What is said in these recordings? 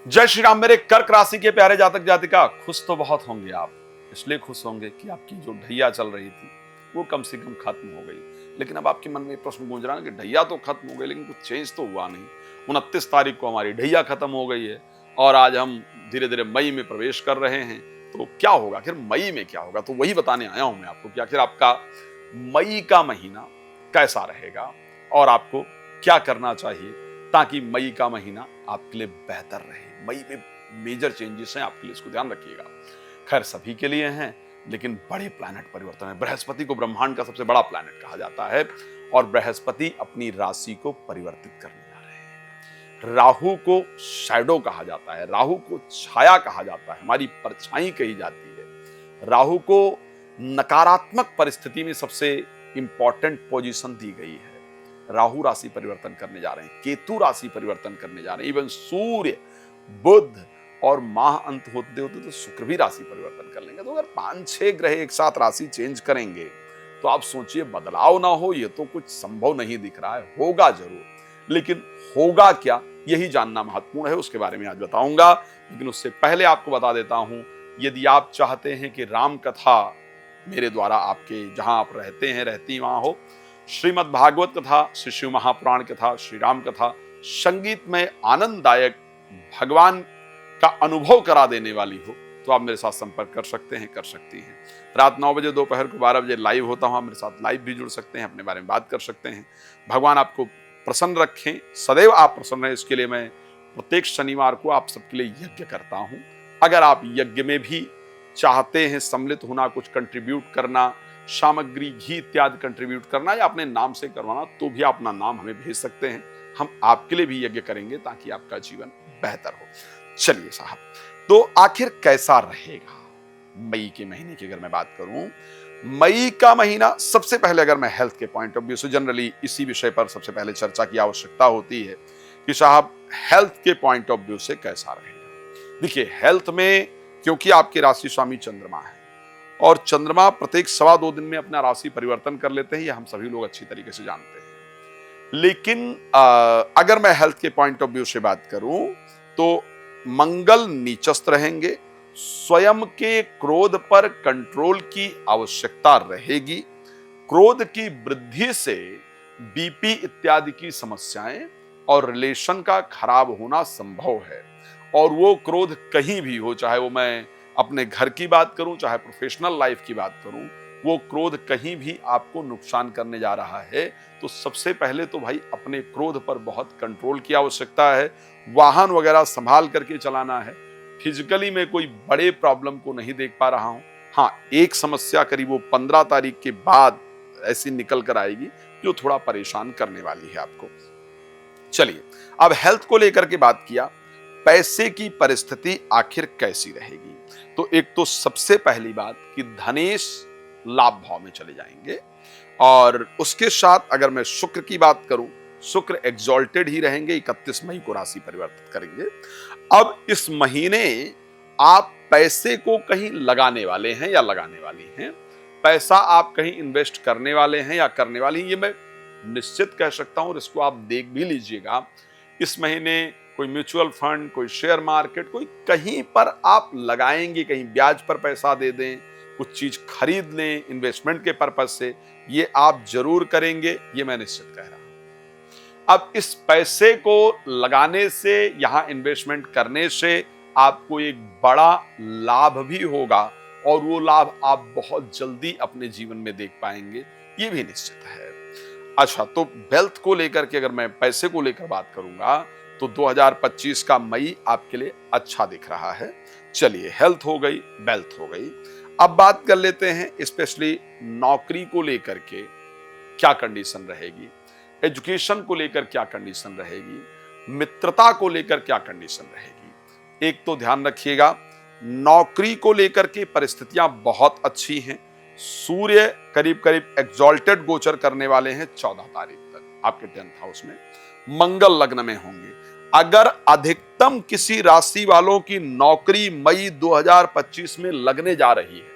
जय श्री राम। मेरे कर्क राशि के प्यारे जातक जातिका, खुश तो बहुत होंगे आप। इसलिए खुश होंगे कि आपकी जो ढैया चल रही थी वो कम से कम खत्म हो गई। लेकिन अब आपके मन में प्रश्न गूंज रहा है कि ढैया तो खत्म हो गई लेकिन कुछ चेंज तो हुआ नहीं। 29 तारीख को हमारी ढैया खत्म हो गई है और आज हम धीरे धीरे मई में प्रवेश कर रहे हैं। तो क्या होगा आखिर मई में, क्या होगा, तो वही बताने आया हूं मैं आपको कि आखिर आपका मई का महीना कैसा रहेगा और आपको क्या करना चाहिए ताकि मई का महीना आपके लिए बेहतर रहे। मई में मेजर चेंजेस हैं आपके लिए, इसको ध्यान रखिएगा। खैर सभी के लिए हैं लेकिन बड़े प्लैनेट परिवर्तन है। बृहस्पति को ब्रह्मांड का सबसे बड़ा प्लैनेट कहा जाता है और बृहस्पति अपनी राशि को परिवर्तित करने जा रहे हैं। राहु को शैडो कहा जाता है, राहु को छाया कहा जाता है, हमारी परछाई कही जाती है। राहु को नकारात्मक परिस्थिति में सबसे इंपॉर्टेंट पोजीशन दी गई है। राहु राशि परिवर्तन करने जा रहे हैं, केतु राशि परिवर्तन करने जा रहे हैं, इवन सूर्य, बुध और माह अंत होते होते तो शुक्र भी राशि परिवर्तन कर लेंगे। तो अगर 5-6 ग्रह एक साथ राशि चेंज करेंगे तो आप सोचिए बदलाव ना हो, ये तो कुछ संभव नहीं दिख रहा है। होगा जरूर, लेकिन होगा क्या यही जानना महत्वपूर्ण है, उसके बारे में आज बताऊंगा। लेकिन उससे पहले आपको बता देता हूं, यदि आप चाहते हैं कि राम कथा मेरे द्वारा आपके जहां आप रहते हैं रहती वहां हो, श्रीमद् भागवत कथा, श्री शिव महापुराण कथा, श्री राम कथा, संगीत में आनंददायक भगवान का अनुभव करा देने वाली हो, तो आप मेरे साथ संपर्क कर सकते हैं, कर सकती हैं। रात 9 बजे, दोपहर को 12 बजे लाइव होता हूं, आप मेरे साथ लाइव भी जुड़ सकते हैं, अपने बारे में बात कर सकते हैं। भगवान आपको प्रसन्न रखें, सदैव आप प्रसन्न रहें, इसके लिए मैं प्रत्येक शनिवार को आप सबके लिए यज्ञ करता हूं। अगर आप यज्ञ में भी चाहते हैं सम्मिलित होना, कुछ कंट्रीब्यूट करना, सामग्री, घी इत्यादि कंट्रीब्यूट करना या अपने नाम से करवाना, तो भी अपना नाम हमें भेज सकते हैं। हम आपके लिए भी यज्ञ करेंगे ताकि आपका जीवन बेहतर हो। चलिए साहब, तो आखिर कैसा रहेगा मई के महीने की अगर मैं बात करूं, मई का महीना सबसे पहले अगर मैं हेल्थ के पॉइंट ऑफ व्यू से, जनरली इसी विषय पर सबसे पहले चर्चा की आवश्यकता होती है कि साहब हेल्थ के पॉइंट ऑफ व्यू से कैसा रहेगा। देखिए हेल्थ में, क्योंकि आपके राशि स्वामी चंद्रमा है और चंद्रमा प्रत्येक 2.25 दिन में अपना राशि परिवर्तन कर लेते हैं, ये हम सभी लोग अच्छी तरीके से जानते हैं। लेकिन अगर मैं हेल्थ के पॉइंट ऑफ व्यू से बात करूं तो मंगल नीचस्थ रहेंगे, स्वयं के क्रोध पर कंट्रोल की आवश्यकता रहेगी। क्रोध की वृद्धि से बीपी इत्यादि की समस्याएं और रिलेशन का खराब होना संभव है। और वो क्रोध कहीं भी हो, चाहे वो मैं अपने घर की बात करूं, चाहे प्रोफेशनल लाइफ की बात करूं, वो क्रोध कहीं भी आपको नुकसान करने जा रहा है। तो सबसे पहले तो भाई अपने क्रोध पर बहुत कंट्रोल की आवश्यकता है। वाहन वगैरह संभाल करके चलाना है। फिजिकली में कोई बड़े प्रॉब्लम को नहीं देख पा रहा हूं। हाँ, एक समस्या करीब वो 15 तारीख के बाद ऐसी निकल कर आएगी जो थोड़ा परेशान करने वाली है आपको। चलिए, अब हेल्थ को लेकर के बात किया, पैसे की परिस्थिति आखिर कैसी रहेगी। तो एक तो सबसे पहली बात कि धनेश लाभ भाव में चले जाएंगे और उसके साथ अगर मैं शुक्र की बात करूं, शुक्र एग्जॉल्टेड ही रहेंगे, 31 मई को राशि परिवर्तित करेंगे। अब इस महीने आप पैसे को कहीं लगाने वाले हैं या लगाने वाली हैं, पैसा आप कहीं इन्वेस्ट करने वाले हैं या करने वाली हैं, ये मैं निश्चित कह सकता हूं और इसको आप देख भी लीजिएगा। इस महीने कोई म्यूचुअल फंड, कोई शेयर मार्केट, कोई कहीं पर आप लगाएंगे, कहीं ब्याज पर पैसा दे दें, कुछ चीज खरीद लें इन्वेस्टमेंट के पर्पज से, ये आप जरूर करेंगे, ये मैं निश्चित कह रहा हूं। अब इस पैसे को लगाने से, यहां इन्वेस्टमेंट करने से आपको एक बड़ा लाभ भी होगा और वो लाभ आप बहुत जल्दी अपने जीवन में देख पाएंगे, ये भी निश्चित है। अच्छा, तो वेल्थ को लेकर के अगर मैं पैसे को लेकर बात करूंगा तो 2025 का मई आपके लिए अच्छा दिख रहा है। चलिए, हेल्थ हो गई, वेल्थ हो गई। अब बात कर लेते हैं स्पेशली नौकरी को लेकर के क्या कंडीशन रहेगी, एजुकेशन को लेकर क्या कंडीशन रहेगी, मित्रता को लेकर क्या कंडीशन रहेगी। एक तो ध्यान रखिएगा, नौकरी को लेकर के परिस्थितियां बहुत अच्छी हैं। सूर्य करीब करीब एग्जॉल्टेड गोचर करने वाले हैं 14 तारीख तक आपके 10th हाउस में, मंगल लग्न में होंगे। अगर अधिकतम किसी राशि वालों की नौकरी मई 2025 में लगने जा रही है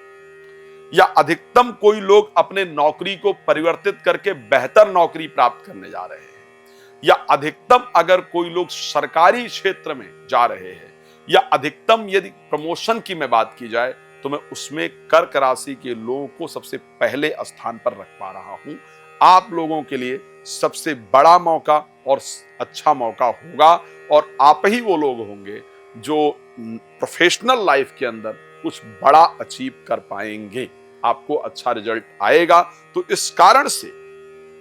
या अधिकतम कोई लोग अपने नौकरी को परिवर्तित करके बेहतर नौकरी प्राप्त करने जा रहे हैं या अधिकतम अगर कोई लोग सरकारी क्षेत्र में जा रहे हैं या अधिकतम यदि प्रमोशन की मैं बात की जाए तो मैं उसमें कर्क राशि के लोगों को सबसे पहले स्थान पर रख पा रहा हूं। आप लोगों के लिए सबसे बड़ा मौका और अच्छा मौका होगा और आप ही वो लोग होंगे जो प्रोफेशनल लाइफ के अंदर कुछ बड़ा अचीव कर पाएंगे। आपको अच्छा रिजल्ट आएगा। तो इस कारण से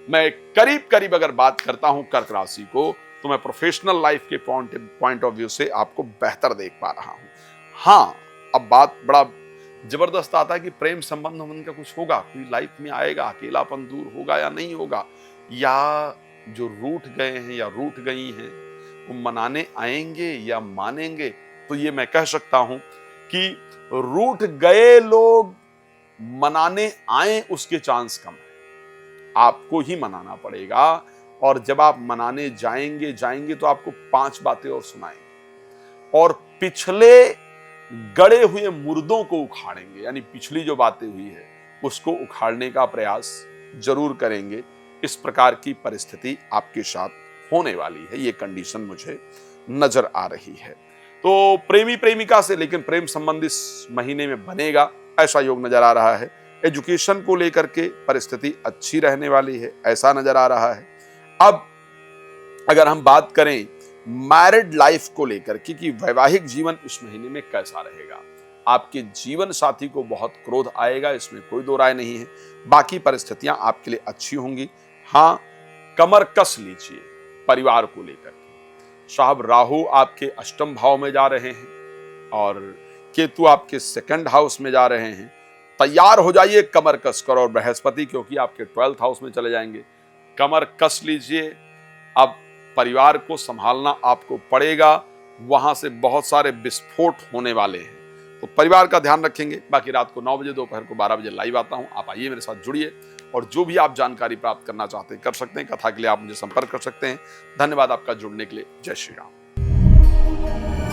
मैं करीब करीब अगर बात करता हूं कर्क राशि को, तो मैं प्रोफेशनल लाइफ के पॉइंट ऑफ व्यू से आपको बेहतर देख पा रहा हूं। हाँ, अब बात बड़ा जबरदस्त आता है कि प्रेम संबंध का कुछ होगा, कोई लाइफ में आएगा, अकेलापन दूर होगा या नहीं होगा, या जो रूठ गए हैं या रूठ गई हैं वो मनाने आएंगे या मानेंगे। तो ये मैं कह सकता हूं कि रूठ गए लोग मनाने आए उसके चांस कम है। आपको ही मनाना पड़ेगा और जब आप मनाने जाएंगे तो आपको 5 बातें और सुनाएंगे और पिछले गड़े हुए मुर्दों को उखाड़ेंगे, यानी पिछली जो बातें हुई है उसको उखाड़ने का प्रयास जरूर करेंगे। इस प्रकार की परिस्थिति आपके साथ होने वाली है, ये कंडीशन मुझे नजर आ रही है। तो प्रेमी प्रेमिका से लेकिन प्रेम संबंध इस महीने में बनेगा, ऐसा योग नजर आ रहा है। एजुकेशन को लेकर के परिस्थिति अच्छी रहने वाली है, ऐसा नजर आ रहा है। अब अगर हम बात करें मैरिड लाइफ को लेकर कि वैवाहिक जीवन इस महीने में कैसा रहेगा, आपके जीवन साथी को बहुत क्रोध आएगा, इसमें कोई दो राय नहीं है। बाकी परिस्थितियां आपके लिए अच्छी होंगी। हाँ, कमर कस लीजिए परिवार को लेकर के। साहब, राहु आपके अष्टम भाव में जा रहे हैं और केतु आपके सेकंड हाउस में जा रहे हैं। तैयार हो जाइए कमर कस कर, और बृहस्पति क्योंकि आपके 12th हाउस में चले जाएंगे। कमर कस लीजिए। अब परिवार को संभालना आपको पड़ेगा, वहां से बहुत सारे विस्फोट होने वाले हैं, तो परिवार का ध्यान रखेंगे। बाकी रात को 9 बजे, दोपहर को 12 बजे लाइव आता हूं, आप आइए मेरे साथ जुड़िए और जो भी आप जानकारी प्राप्त करना चाहते हैं कर सकते हैं। कथा के लिए आप मुझे संपर्क कर सकते हैं। धन्यवाद आपका जुड़ने के लिए। जय श्री राम।